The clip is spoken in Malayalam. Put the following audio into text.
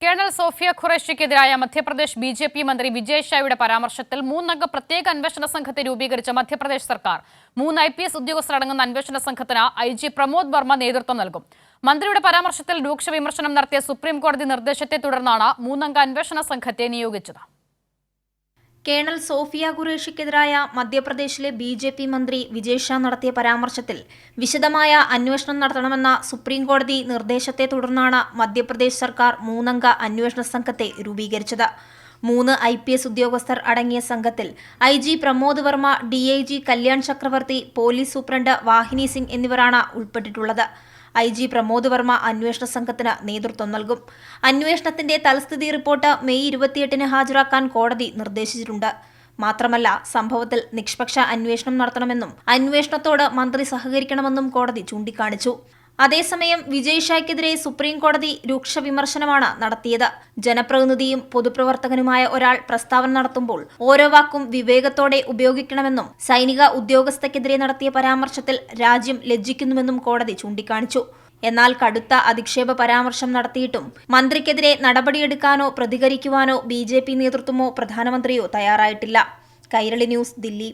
കേണൽ സോഫിയ ഖുറേഷിക്കെതിരായ മധ്യപ്രദേശ് ബിജെപി മന്ത്രി വിജയ് ഷായുടെ പരാമർശത്തിൽ 3 അംഗ പ്രത്യേക അന്വേഷണ സംഘത്തെ രൂപീകരിച്ച മധ്യപ്രദേശ് സർക്കാർ 3 IPS ഉദ്യോഗസ്ഥരടങ്ങുന്ന അന്വേഷണ സംഘത്തിന് IG പ്രമോദ് വർമ്മ നേതൃത്വം നൽകും. മന്ത്രിയുടെ പരാമർശത്തിൽ രൂക്ഷ വിമർശനം നടത്തിയ സുപ്രീം കോടതി നിർദ്ദേശത്തെ തുടർന്നാണ് 3 അംഗ അന്വേഷണ സംഘത്തെ നിയോഗിച്ചത്. കേണൽ സോഫിയ ഖുറേഷിക്കെതിരായ മധ്യപ്രദേശിലെ ബിജെപി മന്ത്രി വിജയ് ഷാ നടത്തിയ പരാമർശത്തിൽ വിശദമായ അന്വേഷണം നടത്തണമെന്ന സുപ്രീം കോടതി നിർദ്ദേശത്തെ തുടർന്നാണ് മധ്യപ്രദേശ് സർക്കാർ 3 അംഗ അന്വേഷണ സംഘത്തെ രൂപീകരിച്ചത്. 3 IPS ഉദ്യോഗസ്ഥർ അടങ്ങിയ സംഘത്തിൽ IG പ്രമോദ് വർമ്മ, DIG കല്യാൺ ചക്രവർത്തി, പോലീസ് സൂപ്രണ്ട് വാഹിനി സിംഗ് എന്നിവരാണ് ഉൾപ്പെട്ടിട്ടുള്ളത്. IG പ്രമോദ് വർമ്മ അന്വേഷണ സംഘത്തിന് നേതൃത്വം നൽകും. അന്വേഷണത്തിന്റെ തൽസ്ഥിതി റിപ്പോർട്ട് മെയ് 28-ന് ഹാജരാക്കാൻ കോടതി നിർദ്ദേശിച്ചിട്ടുണ്ട്. മാത്രമല്ല, സംഭവത്തിൽ നിഷ്പക്ഷ അന്വേഷണം നടത്തണമെന്നും അന്വേഷണത്തോട് മന്ത്രി സഹകരിക്കണമെന്നും കോടതി ചൂണ്ടിക്കാണിച്ചു. അതേസമയം വിജയ് ഷായ്ക്കെതിരെ സുപ്രീം കോടതി രൂക്ഷ വിമർശനമാണ് നടത്തിയത്. ജനപ്രതിനിധിയും പൊതുപ്രവർത്തകനുമായ ഒരാൾ പ്രസ്താവന നടത്തുമ്പോൾ ഓരോ വാക്കും വിവേകത്തോടെ ഉപയോഗിക്കണമെന്നും സൈനിക ഉദ്യോഗസ്ഥയ്ക്കെതിരെ നടത്തിയ പരാമർശത്തിൽ രാജ്യം ലജ്ജിക്കുന്നുവെന്നും കോടതി ചൂണ്ടിക്കാണിച്ചു. എന്നാൽ കടുത്ത അധിക്ഷേപ പരാമർശം നടത്തിയിട്ടും മന്ത്രിക്കെതിരെ നടപടിയെടുക്കാനോ പ്രതികരിക്കുവാനോ BJP നേതൃത്വമോ പ്രധാനമന്ത്രിയോ തയ്യാറായിട്ടില്ല. കൈരളി ന്യൂസ്, ദില്ലി.